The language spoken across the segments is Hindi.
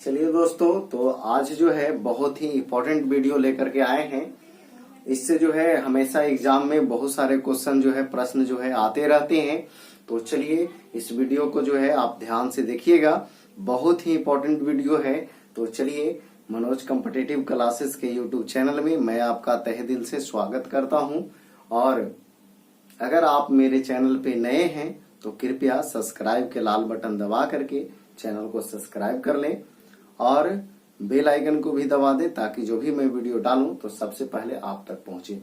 चलिए दोस्तों, तो आज जो है बहुत ही इम्पोर्टेंट वीडियो लेकर के आए हैं। इससे जो है हमेशा एग्जाम में बहुत सारे क्वेश्चन जो है प्रश्न जो है आते रहते हैं। तो चलिए इस वीडियो को जो है आप ध्यान से देखिएगा, बहुत ही इम्पोर्टेंट वीडियो है। तो चलिए मनोज कॉम्पिटिटिव क्लासेस के यूट्यूब चैनल में मैं आपका तहे दिल से स्वागत करता हूं। और अगर आप मेरे चैनल पे नए हैं तो कृपया सब्सक्राइब के लाल बटन दबा करके चैनल को सब्सक्राइब कर लें और बेल आइकन को भी दबा दें ताकि जो भी मैं वीडियो डालूं तो सबसे पहले आप तक पहुंचे।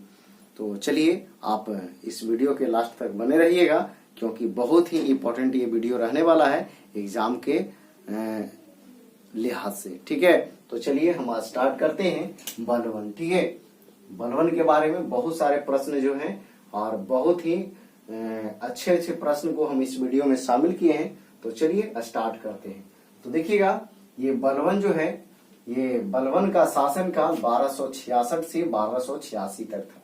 तो चलिए आप इस वीडियो के लास्ट तक बने रहिएगा, क्योंकि बहुत ही इम्पोर्टेंट ये वीडियो रहने वाला है एग्जाम के लिहाज से। ठीक है, तो चलिए हम आज स्टार्ट करते हैं बलवन। ठीक है, बलवन के बारे में बहुत सारे प्रश्न जो हैं और बहुत ही अच्छे अच्छे प्रश्न को हम इस वीडियो में शामिल किए हैं। तो चलिए स्टार्ट करते हैं। तो देखिएगा, ये बलवन जो है, ये बलवन का शासनकाल 1266 से 1286 तक था।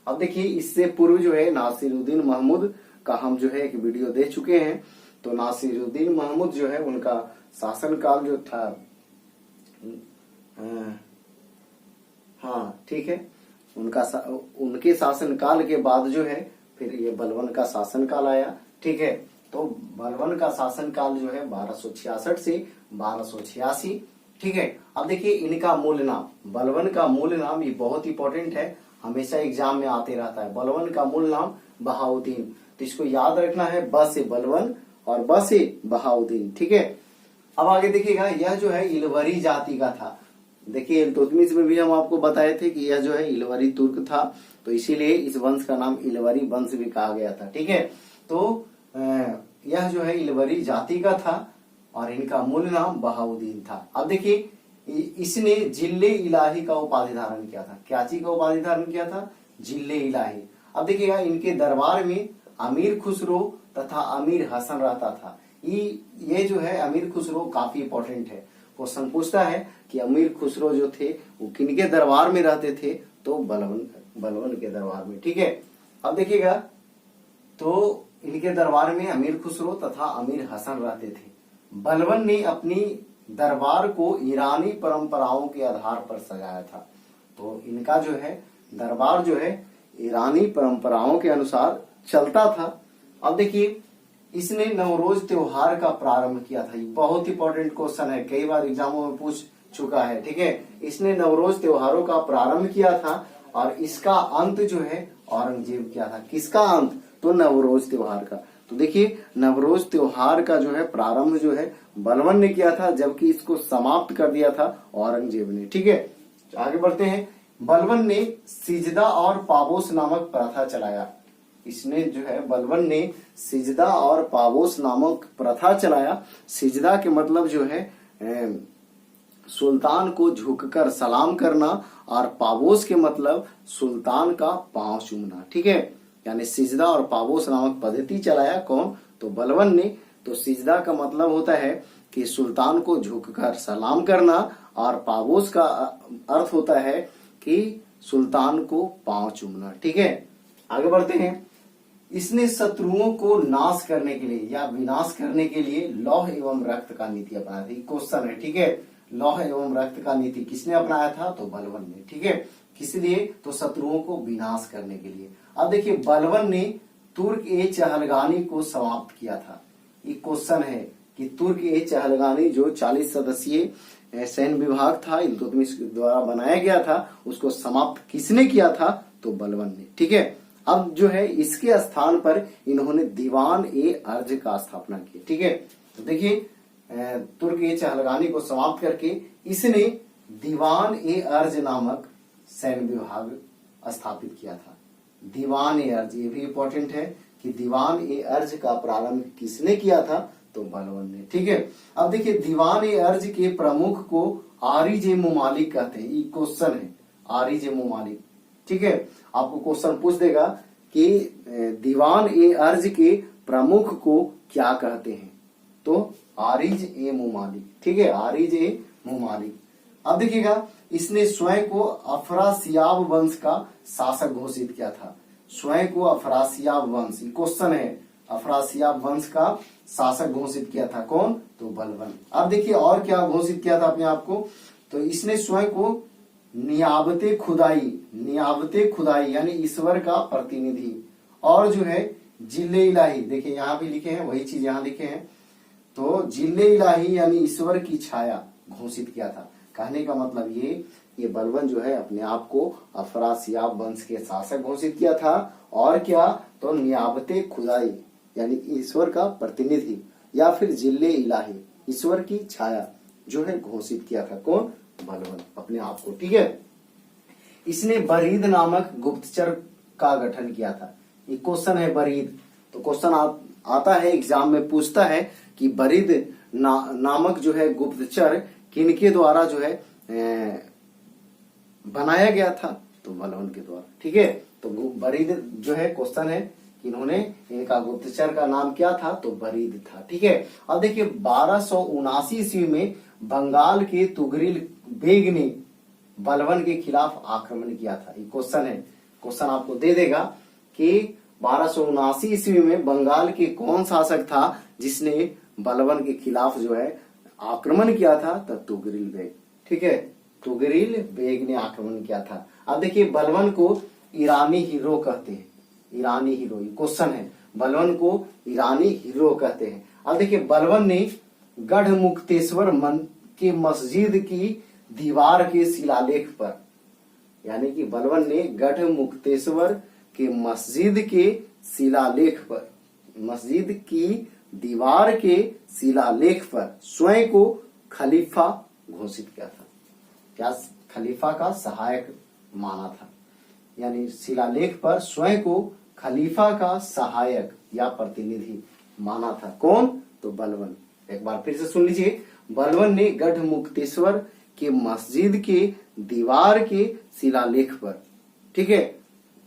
अब देखिए, इससे पूर्व जो है नासिरुद्दीन महमूद का हम जो है एक वीडियो दे चुके हैं। तो नासिरुद्दीन महमूद जो है उनका शासनकाल जो था, हाँ ठीक है, उनके शासनकाल के बाद जो है फिर ये बलवन का शासनकाल आया। ठीक है, तो बलवन का शासनकाल जो है 1266 से 1286। ठीक है, अब देखिए इनका मूल नाम, बलवन का मूल नाम, ये बहुत इंपॉर्टेंट है, हमेशा एग्जाम में आते रहता है। बलवन का मूल नाम बहाउद्दीन। तो इसको याद रखना है, ब से बलवन और ब से बहाउद्दीन। ठीक है, अब आगे देखिएगा, यह जो है इलवरी जाति का था। देखिए इल्तुतमिश में भी हम आपको बताए थे कि यह जो है इलवरी तुर्क था, तो इसीलिए इस वंश का नाम इलवरी वंश भी कहा गया था। ठीक है, तो यह जो है इलवरी जाति का था और इनका मूल नाम बहाउद्दीन था। अब देखिए, इसने जिले इलाही का उपाधि धारण किया था। क्या चीज का उपाधि धारण किया था? जिले इलाही। अब देखिएगा, इनके दरबार में अमीर खुसरो तथा अमीर हसन रहता था। ये जो है अमीर खुसरो काफी इंपॉर्टेंट है, क्वेश्चन पूछता है कि अमीर खुसरो जो थे वो किनके दरबार में रहते थे? तो बलवन के दरबार में। ठीक है, अब देखिएगा, तो इनके दरबार में अमीर खुसरो तथा अमीर हसन रहते थे। बलवन ने अपनी दरबार को ईरानी परंपराओं के आधार पर सजाया था। तो इनका जो है दरबार जो है ईरानी परंपराओं के अनुसार चलता था। अब देखिए, इसने नवरोज त्योहार का प्रारंभ किया था। ये बहुत इंपॉर्टेंट क्वेश्चन है, कई बार एग्जामों में पूछ चुका है। ठीक है, इसने नवरोज त्योहारों का प्रारंभ किया था और इसका अंत जो है औरंगजेब किया था। किसका अंत? तो नवरोज त्योहार का। तो देखिए, नवरोज त्योहार का जो है प्रारंभ जो है बलवन ने किया था, जबकि इसको समाप्त कर दिया था औरंगजेब ने। ठीक है, आगे बढ़ते हैं। बलवन ने सिजदा और पाबोस नामक प्रथा चलाया। इसने जो है बलवन ने सिजदा और पाबोस नामक प्रथा चलाया। सिजदा के मतलब जो है सुल्तान को झुककर सलाम करना और पाबोस के मतलब सुल्तान का पांव चूमना। ठीक है, यानी सिजदा और पाबोस नामक पद्धति चलाया। कौन? तो बलवन ने। तो सिजदा का मतलब होता है कि सुल्तान को झुककर सलाम करना और पाबोस का अर्थ होता है कि सुल्तान को पांव चूमना। ठीक है, आगे बढ़ते हैं। इसने शत्रुओं को नाश करने के लिए या विनाश करने के लिए लौह एवं रक्त का नीति अपनाया था। क्वेश्चन है। ठीक है, लौह एवं रक्त का नीति किसने अपनाया था? तो बलवन ने। ठीक है, किस लिए? तो शत्रुओं को विनाश करने के लिए। अब देखिए, बलवन ने तुर्क ए चहलगानी को समाप्त किया था। ये क्वेश्चन है कि तुर्क ए चहलगानी जो 40 सदस्यीय सैन्य विभाग था, इल्तुतमिश द्वारा बनाया गया था, उसको समाप्त किसने किया था? तो बलवन ने। ठीक है, अब जो है इसके स्थान पर इन्होंने दीवान ए अर्ज का स्थापना की। ठीक है, तो देखिए, तुर्क ए चहलगानी को समाप्त करके इसने दीवान ए अर्ज नामक सैन्य विभाग स्थापित किया था। दीवान ए अर्ज, ये भी इंपॉर्टेंट है कि दीवान ए अर्ज का प्रारंभ किसने किया था? तो बलवन ने। ठीक है, अब देखिए, दीवान ए अर्ज के प्रमुख को आरिज मुमालिक कहते हैं। ये क्वेश्चन है, आरिज मुमालिक। ठीक है, आपको क्वेश्चन पूछ देगा कि दीवान ए अर्ज के प्रमुख को क्या कहते हैं? तो आरिज ए मुमालिक। ठीक है, आरिज ए मुमालिक। अब देखिएगा, इसने स्वयं को अफरासियाब वंश का शासक घोषित किया था। स्वयं को अफरासियाब वंश, क्वेश्चन है, अफरासियाब वंश का शासक घोषित किया था? कौन? तो बलवन। अब देखिए और क्या घोषित किया था अपने आप को, तो इसने स्वयं को नियाबते खुदाई यानी ईश्वर का प्रतिनिधि, और जो है जिले इलाही, देखिए यहाँ भी लिखे हैं वही चीज यहाँ लिखे हैं, तो जिले इलाही यानी ईश्वर की छाया घोषित किया था। कहने का मतलब ये बलवन जो है अपने आप को अफरासियाब वंश के शासक घोषित किया था, और क्या, तो नियाबते खुदाई यानी ईश्वर का प्रतिनिधि, या फिर जिले इलाही ईश्वर की छाया जो है घोषित किया था। कौन? बलवन अपने आप को। ठीक है, इसने बरीद नामक गुप्तचर का गठन किया था। ये क्वेश्चन है बरीद, तो क्वेश्चन आता है एग्जाम में, पूछता है कि बरीद नामक जो है गुप्तचर किनके द्वारा जो है बनाया गया था? तो बलवन के द्वारा। ठीक है, तो बरीद जो है क्वेश्चन है कि इन्होंने, इनका गुप्तचर का नाम क्या था? तो बरीद था। ठीक है, अब देखिए 1279 ईस्वी में बंगाल के तुगरिल बेग ने बलवन के खिलाफ आक्रमण किया था। ये क्वेश्चन है, क्वेश्चन आपको दे देगा कि 1279 ईस्वी में बंगाल के कौन शासक था जिसने बलवन के खिलाफ जो है आक्रमण किया था? तो तुगरिल बेग। ठीक है, तुगरिल बेग ने आक्रमण किया था। अब देखिए बलवन को ईरानी हीरो कहते हैं, ईरानी हीरो, ये क्वेश्चन है, बलवन को ईरानी हीरो कहते हैं। अब देखिए बलवन ने गढ़ मुक्तेश्वर के मस्जिद की दीवार के शिलालेख पर, यानी कि बलवन ने गढ़ मुक्तेश्वर के मस्जिद के शिलालेख पर, मस्जिद की दीवार के शिलालेख पर स्वयं को खलीफा घोषित किया था। क्या? खलीफा का सहायक माना था, यानी शिलालेख पर स्वयं को खलीफा का सहायक या प्रतिनिधि माना था। कौन? तो बलवन। एक बार फिर से सुन लीजिए, बलवन ने गढ़ मुक्तेश्वर के मस्जिद के दीवार के शिलालेख पर, ठीक है,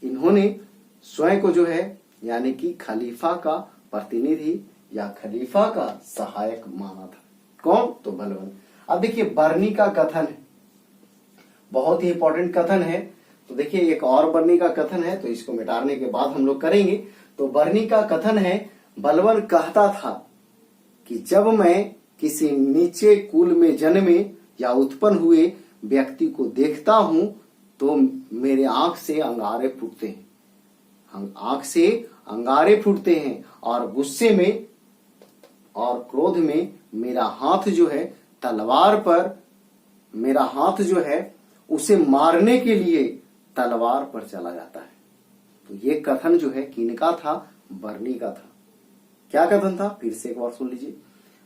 इन्होंने स्वयं को जो है यानी कि खलीफा का प्रतिनिधि या खलीफा का सहायक माना था। कौन? तो बलवन। अब देखिए बरनी का कथन है, बहुत ही इंपॉर्टेंट कथन है। तो देखिए एक और बरनी का कथन है, तो इसको मिटाने के बाद हम लोग करेंगे। तो बरनी का कथन है, बलवन कहता था कि जब मैं किसी नीचे कुल में जन्मे या उत्पन्न हुए व्यक्ति को देखता हूं तो मेरे आंख से अंगारे फूटते हैं, आंख से अंगारे फूटते हैं, और गुस्से में और क्रोध में मेरा हाथ जो है तलवार पर, मेरा हाथ जो है उसे मारने के लिए तलवार पर चला जाता है। तो ये कथन जो है किनका था? बरनी का था। क्या कथन था? फिर से एक बार सुन लीजिए।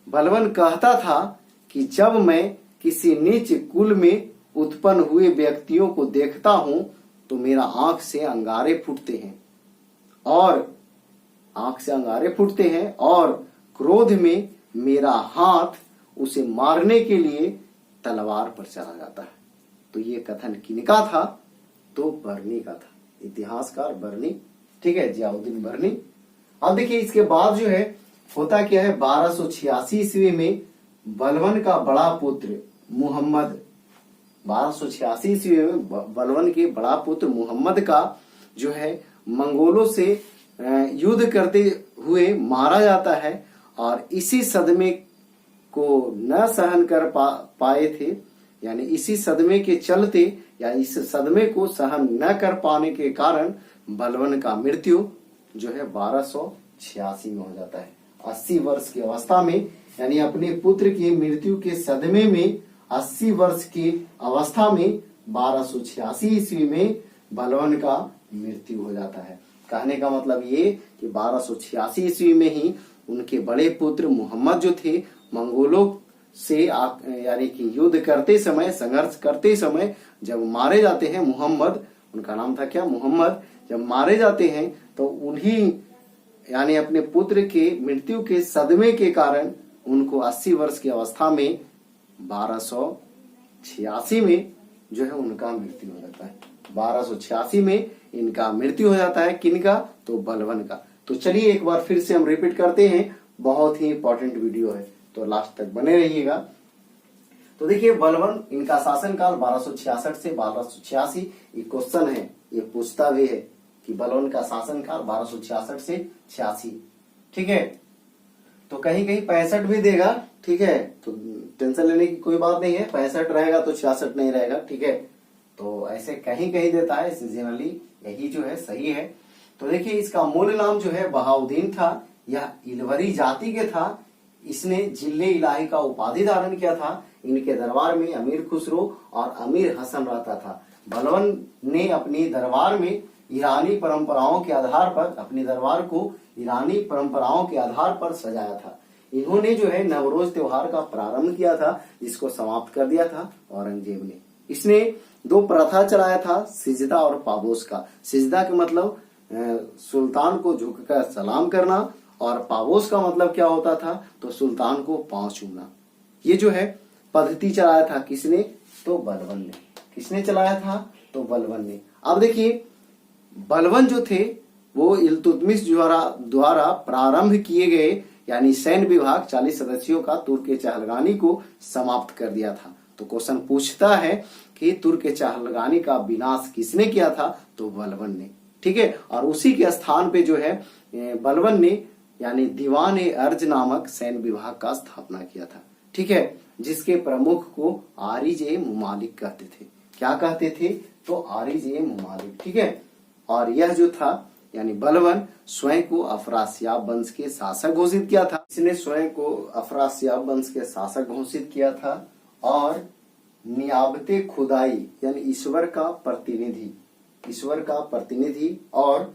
बलवन कहता था कि जब मैं किसी नीच कुल में उत्पन्न हुए व्यक्तियों को देखता हूं तो मेरा आंख से अंगारे फूटते हैं, और आंख से अंगारे फूटते हैं, और क्रोध में मेरा हाथ उसे मारने के लिए तलवार पर चला जाता है। तो ये कथन किनका था? तो बरनी का था, इतिहासकार बरनी। ठीक है, जियाउद्दीन बरनी। अब देखिए इसके बाद जो है होता क्या है, 1286 ईस्वी में बलवन का बड़ा पुत्र मुहम्मद, 1286 ईस्वी में बलवन के बड़ा पुत्र मुहम्मद का जो है मंगोलों से युद्ध करते हुए मारा जाता है, और इसी सदमे को न सहन कर पाए थे, यानी इसी सदमे के चलते या इस सदमे को सहन न कर पाने के कारण बलवन का मृत्यु जो है 1286 में हो जाता है। 80 वर्ष की अवस्था में, यानी अपने पुत्र की मृत्यु के सदमे में 80 वर्ष की अवस्था में 1286 ईस्वी में बलवन का मृत्यु हो जाता है। कहने का मतलब ये कि 1286 ईस्वी में ही उनके बड़े पुत्र मुहम्मद जो थे मंगोलों से यानी कि युद्ध करते समय, संघर्ष करते समय जब मारे जाते हैं, मुहम्मद, उनका नाम था क्या? मुहम्मद। जब मारे जाते हैं तो उन्हीं यानी अपने पुत्र के मृत्यु के सदमे के कारण उनको 80 वर्ष की अवस्था में 1286 में जो है उनका मृत्यु हो जाता है। 1286 में इनका मृत्यु हो जाता है। किनका? तो बलवन का। तो चलिए एक बार फिर से हम रिपीट करते हैं, बहुत ही इंपॉर्टेंट वीडियो है, तो लास्ट तक बने रहिएगा। तो देखिए बलवन, इनका शासनकाल 1266 से 1286। ये क्वेश्चन है, ये पूछता भी है कि बलवन का शासनकाल 1266 से 86। ठीक है। तो कहीं कहीं 65 भी देगा, ठीक है, तो टेंशन लेने की कोई बात नहीं है, 65 रहेगा तो 66 नहीं रहेगा, ठीक है। तो ऐसे कहीं कहीं देता है, सीजनली यही जो है सही है। तो देखिए इसका मूल नाम जो है बहाउद्दीन था, यह इलवरी जाति के था। इसने जिले इलाही का उपाधि धारण किया था। इनके दरबार में अमीर खुसरो और अमीर हसन रहता था। बलबन ने अपनी दरबार में ईरानी परंपराओं के आधार पर, अपने दरबार को ईरानी परंपराओं के आधार पर सजाया था। इन्होंने जो है नवरोज त्योहार का प्रारंभ किया था, जिसको समाप्त कर दिया था औरंगजेब ने। इसने 2 प्रथा चलाया था, सिजदा और पाबोस का। सिजदा का मतलब सुल्तान को झुककर सलाम करना, और पाबोस का मतलब क्या होता था, तो सुल्तान को पांव छूना। ये जो है पद्धति चलाया था किसने, तो बलबन ने। किसने चलाया था, तो बलबन ने। अब देखिए बलबन जो थे वो इल्तुतमिश द्वारा प्रारंभ किए गए यानी सैन्य विभाग 40 सदस्यों का तुर्क चहलगानी को समाप्त कर दिया था। तो क्वेश्चन पूछता है कि तुर्क चहलगानी का विनाश किसने किया था, तो बलबन ने, ठीक है। और उसी के स्थान पे जो है बलबन ने यानी दीवान अर्ज नामक सैन्य विभाग का स्थापना किया था, ठीक है, जिसके प्रमुख को आरिज-ए मुमालिक कहते थे। क्या कहते थे, तो आरिज-ए मुमालिक, ठीक है। और यह जो था यानी बलबन स्वयं को अफरासियाब वंश के शासक घोषित किया था। इसने स्वयं को अफरासियाब वंश के शासक घोषित किया था। और नियाबते खुदाई यानी ईश्वर का प्रतिनिधि और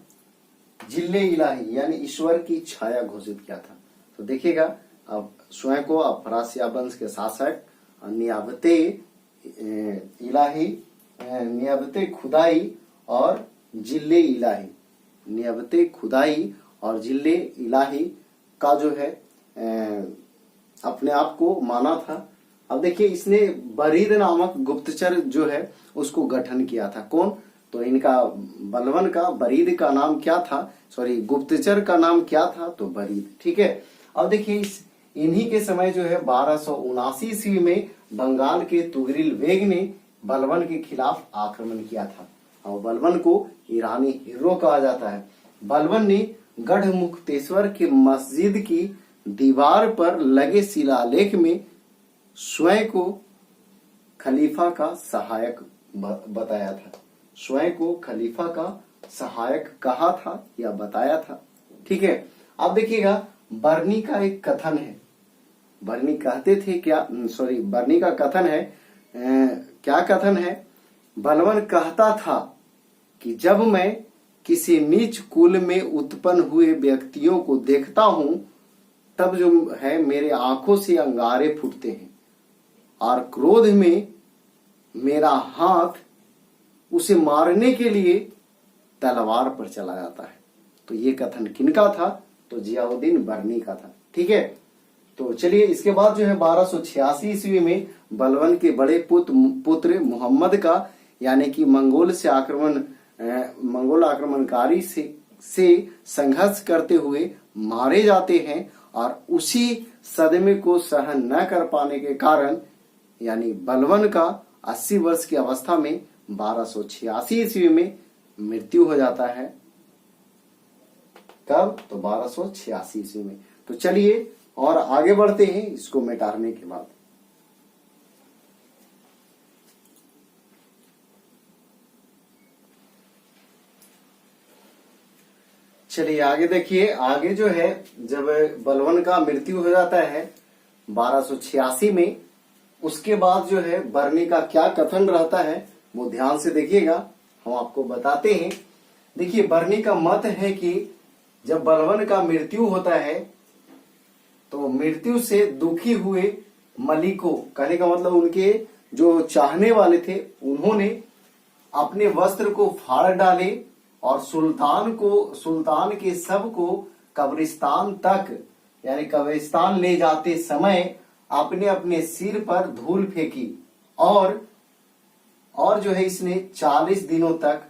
जिले इलाही यानी ईश्वर की छाया घोषित किया था। तो देखिएगा अब स्वयं को अफरासियाब वंश के शासक, नियाबते इलाही, नियाबते खुदाई और जिले इलाही, नियाबते खुदाई और जिले इलाही का जो है अपने आप को माना था। अब देखिए इसने बरीद नामक गुप्तचर जो है उसको गठन किया था। कौन, तो इनका बलबन का बरीद का नाम क्या था, सॉरी गुप्तचर का नाम क्या था, तो बरीद, ठीक है। अब देखिए इन्हीं के समय जो है 1279 ईस्वी में बंगाल के तुगरिल बेग ने बलबन के खिलाफ आक्रमण किया था। और बलबन को ईरानी हीरो कहा जाता है। बलबन ने गढ़मुक्तेश्वर के मस्जिद की दीवार पर लगे शिलालेख में स्वयं को खलीफा का सहायक बताया था। स्वयं को खलीफा का सहायक कहा था या बताया था, ठीक है। अब देखिएगा बर्नी का एक कथन है। बर्नी कहते थे क्या, सॉरी बर्नी का कथन है, क्या कथन है, बलबन कहता था कि जब मैं किसी नीच कुल में उत्पन्न हुए व्यक्तियों को देखता हूं तब जो है मेरे आंखों से अंगारे फूटते हैं और क्रोध में मेरा हाथ उसे मारने के लिए तलवार पर चला जाता है। तो ये कथन किनका था, तो जियाउद्दीन बर्नी का था, ठीक है। तो चलिए इसके बाद जो है 1286 ईस्वी में बलबन के बड़े पुत्र मोहम्मद का यानी कि मंगोल आक्रमणकारी से संघर्ष करते हुए मारे जाते हैं। और उसी सदमे को सहन न कर पाने के कारण यानी बलबन का 80 वर्ष की अवस्था में 1286 ईस्वी में मृत्यु हो जाता है। कब, तो 1286 ईस्वी में। तो चलिए और आगे बढ़ते हैं इसको मिटाने के बाद। चलिए आगे देखिए, आगे जो है जब बलबन का मृत्यु हो जाता है 1286 में, उसके बाद जो है बर्नी का क्या कथन रहता है वो ध्यान से देखिएगा, हम आपको बताते हैं। देखिए बर्नी का मत है कि जब बलबन का मृत्यु होता है तो मृत्यु से दुखी हुए मलिकों, कहने का मतलब उनके जो चाहने वाले थे, उन्होंने अपने वस्त्र को फाड़ डाले और सुल्तान के सब को कब्रिस्तान तक यानी कब्रिस्तान ले जाते समय अपने अपने सिर पर धूल फेंकी और जो है इसने 40 दिनों तक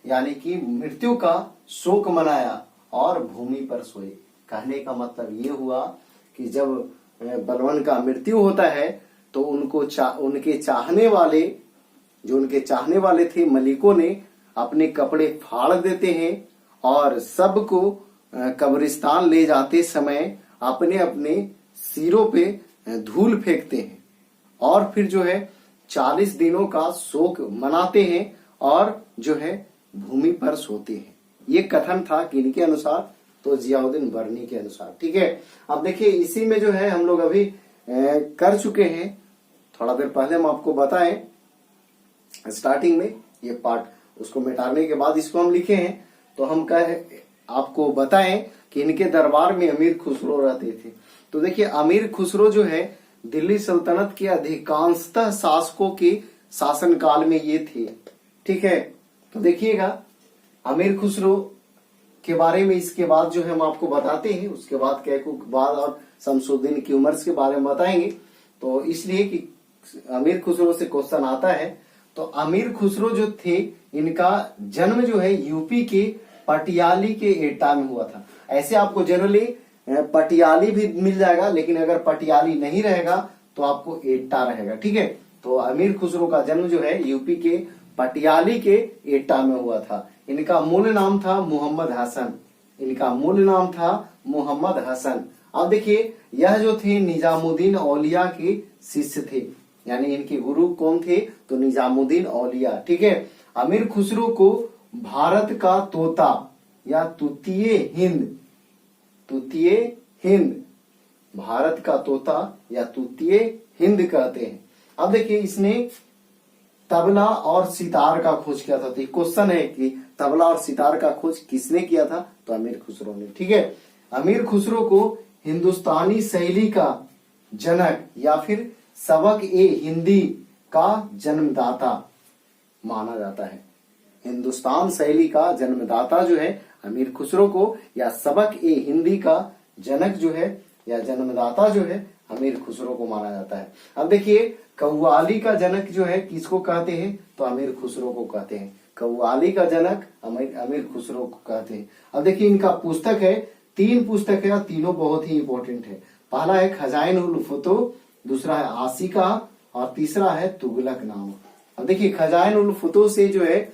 यानी कि मृत्यु का शोक मनाया और भूमि पर सोए। कहने का मतलब ये हुआ कि जब बलबन का मृत्यु होता है तो उनके चाहने वाले थे मलिकों ने अपने कपड़े फाड़ देते हैं और सबको कब्रिस्तान ले जाते समय अपने अपने सिरों पे धूल फेंकते हैं और फिर जो है 40 दिनों का शोक मनाते हैं और जो है भूमि पर सोते हैं। ये कथन था किनके अनुसार? तो जियाउद्दीन बर्नी के अनुसार। ठीक है, अब देखिए इसी में जो है हम लोग अभी कर चुके हैं, थोड़ा देर पहले हम आपको बताएं स्टार्टिंग में ये पार्ट, उसको मिटाने के बाद इसको हम लिखे हैं। तो हम आपको बताएं कि इनके दरबार में अमीर खुसरो रहते थे। तो देखिए अमीर खुसरो जो है दिल्ली सल्तनत के अधिकांशतः शासकों के शासनकाल में ये थे। ठीक है, तो देखिएगा अमीर खुसरो के बारे में इसके बाद जो है हम आपको बताते हैं, उसके बाद कैकू के बाद और शमसुद्दीन की उम्र के बारे में बताएंगे। तो इसलिए कि अमीर खुसरो से क्वेश्चन आता है। तो अमीर खुसरो जो थे इनका जन्म जो है यूपी के पटियाली के एटा में हुआ था। ऐसे आपको जनरली पटियाली भी मिल जाएगा, लेकिन अगर पटियाली नहीं रहेगा तो आपको एटा रहेगा। ठीक है, तो अमीर खुसरो का जन्म जो है यूपी के पटियाली के एटा में हुआ था। इनका मूल नाम था मोहम्मद हसन। इनका मूल नाम था मोहम्मद हसन। अब देखिए यह जो थे निजामुद्दीन औलिया के शिष्य थे, यानी इनके गुरु कौन थे? तो निजामुद्दीन औलिया। ठीक है, अमीर खुसरो को भारत का तोता या तूतीय हिंद, भारत का तोता या तूतीय हिंद कहते हैं। अब देखिए इसने तबला और सितार का खोज किया था। तो क्वेश्चन है कि तबला और सितार का खोज किसने किया था? तो अमीर खुसरो ने। ठीक है, अमीर खुसरो को हिंदुस्तानी शैली का जनक या फिर सबक ए हिंदी का जन्मदाता माना जाता है। हिंदुस्तान शैली का जन्मदाता जो है अमीर खुसरो को, या सबक ए हिंदी का जनक जो है या जन्मदाता जो है अमीर खुसरो को माना जाता है। अब देखिए कव्वाली का जनक जो है किसको कहते हैं? तो अमीर खुसरो को कहते हैं। कव्वाली का जनक अमीर खुसरो को कहते हैं। अब देखिए इनका पुस्तक है, 3 पुस्तक है और तीनों बहुत ही इंपॉर्टेंट है। पहला है खजाइन उल फुतूह, दूसरा है आशिका और तीसरा है तुगलकनामा। अब देखिए खजाइन उल फुतूह से जो है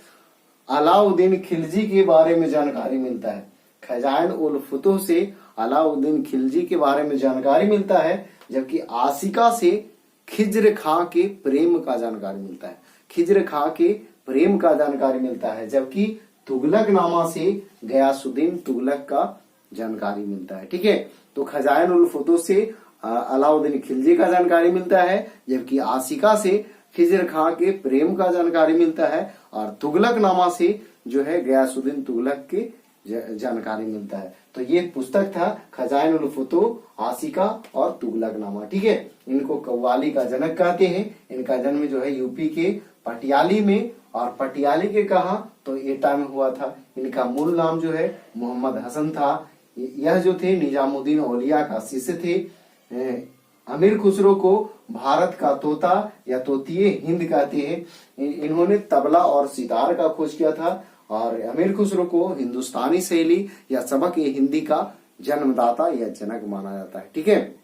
अलाउद्दीन खिलजी के बारे में जानकारी मिलता है। खजाइन उल फुतूह से अलाउद्दीन खिलजी के बारे में जानकारी मिलता है, जबकि आशिका से खिज्र खां के प्रेम का जानकारी मिलता है। खिज्र खां के प्रेम का जानकारी मिलता है, जबकि तुगलकनामा से गयासुद्दीन तुगलक का जानकारी मिलता है। ठीक है, तो खजाइन उल फुतूह से अलाउद्दीन खिलजी का जानकारी मिलता है, जबकि आशिका से खिज्र खां के प्रेम का जानकारी मिलता है, और तुगलकनामा से जो है गयासुद्दीन तुगलक के जानकारी मिलता है। तो ये पुस्तक था खजाइन उल फुतूह, आशिका और तुगलकनामा। ठीक है, इनको कव्वाली का जनक कहते हैं। इनका जन्म जो है यूपी के पटियाली में, और पटियाली के कहा? तो एटा में हुआ था। इनका मूल नाम जो है मोहम्मद हसन था। यह जो थे निजामुद्दीन औलिया का शिष्य थे। अमीर खुसरो को भारत का तोता या तोतीय हिंद कहते हैं। इन्होंने तबला और सितार का खोज किया था, और अमीर खुसरो को हिंदुस्तानी शैली या सबक ए हिंदी का जन्मदाता या जनक माना जाता है। ठीक है,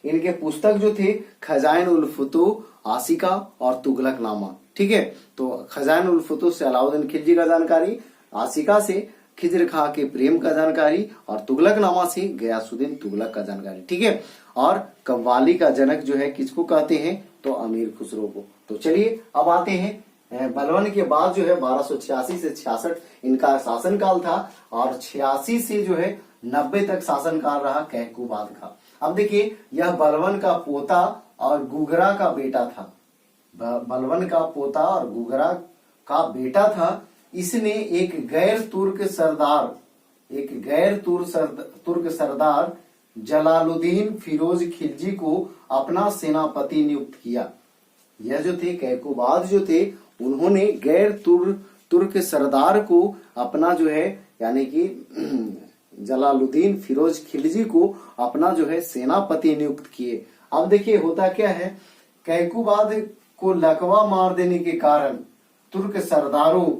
इनके पुस्तक जो थे खजाइन उल फुतूह, आशिका और तुगलकनामा। ठीक है, तो खजाइन उल फुतूह से अलाउद्दीन खिलजी का जानकारी, आशिका से खिज्र खां के प्रेम का जानकारी, और तुगलकनामा से गयासुद्दीन तुगलक का जानकारी। ठीक है, और कव्वाली का जनक जो है किसको कहते हैं? तो अमीर खुसरो को। तो चलिए अब आते हैं बलवन के बाद जो है 1286 से 66 इनका शासनकाल था, और 86 से जो है 90 तक शासनकाल रहा कैकूबाद का। अब देखिए यह बलवन का पोता और गुगरा का बेटा था। बलवन का पोता और गुगरा का बेटा था। इसने एक गैर तुर्क सरदार जलालुद्दीन फिरोज खिलजी को अपना सेनापति नियुक्त किया। यह जो थे कैकूबाद जो थे, उन्होंने गैर तुर्क सरदार को अपना जो है यानी कि जलालुद्दीन फिरोज खिलजी को अपना जो है सेनापति नियुक्त किए। अब देखिए होता क्या है, कैकूबाद को लकवा मार देने के कारण तुर्क सरदारों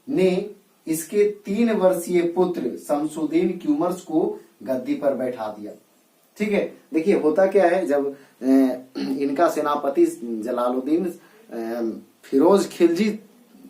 ने इसके 3 वर्षीय पुत्र शमसुद्दीन क्यूमर्स को गद्दी पर बैठा दिया। ठीक है, देखिए होता क्या है, जब इनका सेनापति जलालुद्दीन फिरोज खिलजी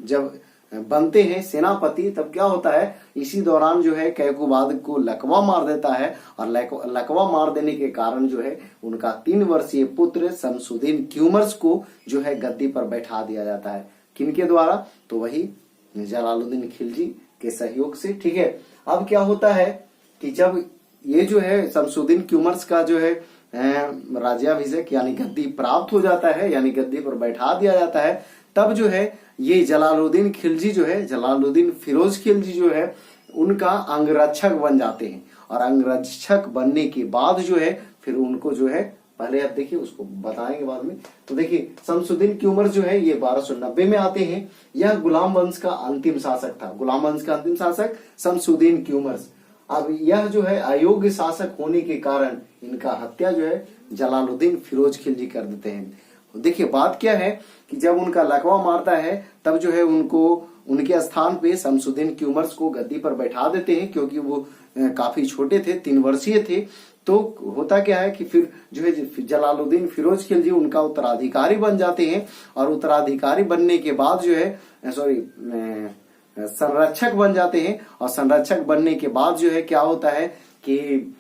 जब बनते हैं सेनापति, तब क्या होता है, इसी दौरान जो है कैकुबाद को लकवा मार देता है और लकवा मार देने के कारण जो है उनका 3 वर्षीय पुत्र शमसुद्दीन क्यूमर्स को जो है गद्दी पर बैठा दिया जाता है। किनके द्वारा, तो वही जलालुद्दीन खिलजी के सहयोग से। ठीक है, अब क्या होता है कि जब ये जो है शमसुद्दीन क्यूमर्स का जो है राज्याभिषेक यानी गद्दी प्राप्त हो जाता है, यानी गद्दी पर बैठा दिया जाता है, तब जो है ये जलालुद्दीन खिलजी जो है, जलालुद्दीन फिरोज खिलजी जो है उनका अंगरक्षक बन जाते हैं। और अंगरक्षक बनने के बाद जो है फिर उनको जो है, पहले आप देखिए उसको बताएंगे बाद में। तो देखिए शमसुद्दीन क्यूमर्स जो है ये 1290 में आते हैं। यह गुलाम वंश का अंतिम शासक था, गुलाम वंश का अंतिम शासक शमसुद्दीन क्यूमर्स। अब यह जो है अयोग्य शासक होने के कारण इनका हत्या जो है जलालुद्दीन फिरोज खिलजी कर देते हैं। देखिए बात क्या है कि जब उनका लकवा मारता है तब जो है उनको उनके स्थान पे शमसुद्दीन क्यूमर्स को गद्दी पर बैठा देते हैं, क्योंकि वो काफी छोटे थे, 3 वर्षीय थे। तो होता क्या है कि फिर जो है जलालुद्दीन फिरोज खिलजी उनका उत्तराधिकारी बन जाते हैं। और उत्तराधिकारी बनने के बाद जो है संरक्षक बन जाते हैं। और संरक्षक बनने के बाद जो है क्या होता है कि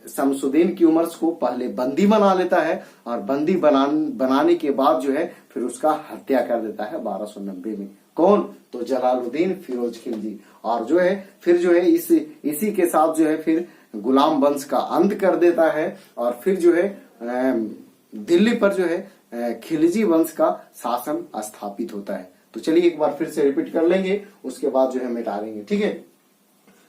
शमसुद्दीन क्यूमर्स को पहले बंदी बना लेता है और बंदी बनाने के बाद जो है फिर उसका हत्या कर देता है 1290 में। कौन, तो जलालुद्दीन फिरोज खिलजी। और जो है फिर जो है इसी के साथ जो है फिर गुलाम वंश का अंत कर देता है। और फिर जो है दिल्ली पर जो है खिलजी वंश का शासन स्थापित होता है। तो चलिए एक बार फिर से रिपीट कर लेंगे, उसके बाद जो है मिटा लेंगे। ठीक है,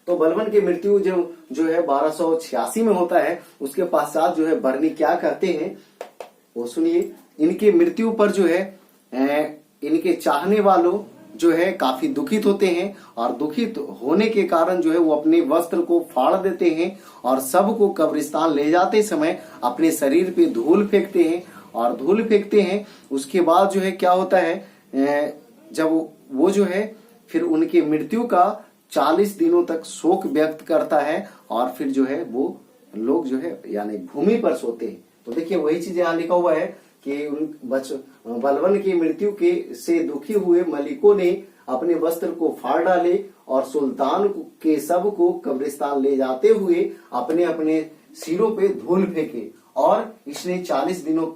तो बलबन की मृत्यु जो है 1286 में होता है। उसके पश्चात जो है बर्नी क्या करते हैं वो सुनिए। इनकी मृत्यु पर जो है इनके चाहने वालों जो है काफी दुखित होते हैं। और दुखित होने के कारण जो है वो अपने वस्त्र को फाड़ देते हैं और सबको कब्रिस्तान ले जाते समय अपने शरीर पे धूल फेंकते हैं। और धूल फेंकते हैं उसके बाद जो है क्या होता है, जब वो जो है फिर उनकी मृत्यु का 40 दिनों तक शोक व्यक्त करता है। और फिर जो है वो लोग जो है यानी भूमि पर सोते हैं। तो देखिए वही चीज यहाँ लिखा हुआ है कि बलबन की मृत्यु से दुखी हुए मलिकों ने अपने वस्त्र को फाड़ डाले और सुल्तान के सब को कब्रिस्तान ले जाते हुए अपने अपने सिरों पे धूल फेंके। और इसने 40 दिनों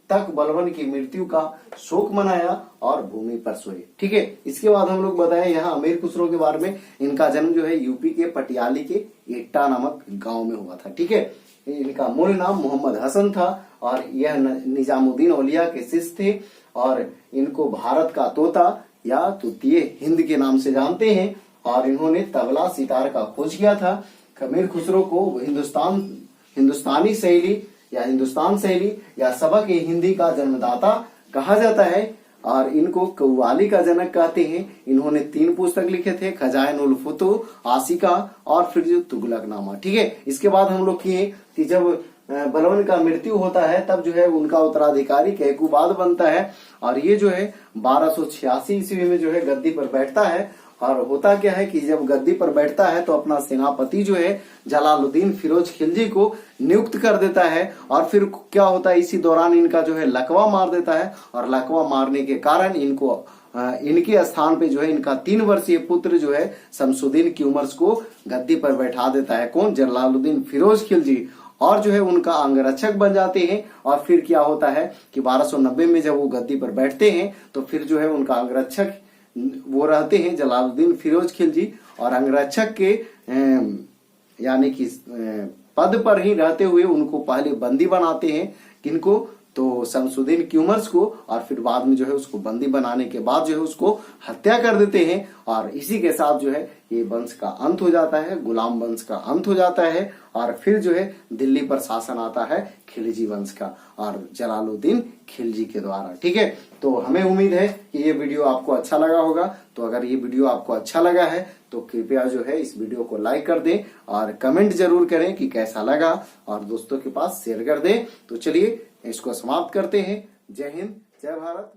तक बलबन की मृत्यु का शोक मनाया और भूमि पर सोए। ठीक है, इसके बाद हम लोग बताएं यहाँ अमीर खुसरो के बारे में। इनका जन्म जो है यूपी के पटियाली के एट्टा नामक गांव में हुआ था। ठीक है, इनका मूल नाम मोहम्मद हसन था और यह निजामुद्दीन औलिया के शिष्य थे। और इनको भारत का तोता या तूतीय हिंद के नाम से जानते हैं। और इन्होंने तबला सितार का खोज किया था। अमीर खुसरो को हिंदुस्तानी शैली या हिंदुस्तान शैली या सबक हिंदी का जन्मदाता कहा जाता है। और इनको कव्वाली का जनक कहते हैं। इन्होंने 3 पुस्तक लिखे थे, खजाइनुल फुतूह, आशिका और फिर जो तुगलकनामा। ठीक है, इसके बाद हम लोग किए कि जब बलबन का मृत्यु होता है तब जो है उनका उत्तराधिकारी कैकुबाद बनता है। और ये जो है 1286 ईस्वी में जो है गद्दी पर बैठता है। और होता क्या है कि जब गद्दी पर बैठता है तो अपना सेनापति जो है जलालुद्दीन फिरोज खिलजी को नियुक्त कर देता है। और फिर क्या होता है, इसी दौरान इनका जो है लकवा मार देता है। और लकवा मारने के कारण इनके स्थान पे जो है इनका 3 वर्षीय पुत्र जो है शमसुद्दीन क्यूमर्स को गद्दी पर बैठा देता है। कौन, जलालुद्दीन फिरोज खिलजी। और जो है उनका अंगरक्षक बन जाते हैं। और फिर क्या होता है कि 1290 में जब वो गद्दी पर बैठते हैं तो फिर जो है उनका अंगरक्षक वो रहते हैं जलालुद्दीन फिरोज खिलजी। और अंगरक्षक के यानी कि पद पर ही रहते हुए उनको पहले बंदी बनाते हैं। किनको, तो शमसुद्दीन क्यूमर्स को। और फिर बाद में जो है उसको बंदी बनाने के बाद जो है उसको हत्या कर देते हैं। और इसी के साथ जो है ये वंश का अंत हो जाता है, गुलाम वंश का अंत हो जाता है। और फिर जो है दिल्ली पर शासन आता है खिलजी वंश का और जलालुद्दीन खिलजी के द्वारा। ठीक है, तो हमें उम्मीद है कि ये वीडियो आपको अच्छा लगा होगा। तो अगर ये वीडियो आपको अच्छा लगा है तो कृपया जो है इस वीडियो को लाइक कर दें और कमेंट जरूर करें कि कैसा लगा और दोस्तों के पास शेयर कर दें। तो चलिए इसको समाप्त करते हैं। जय हिंद, जय भारत।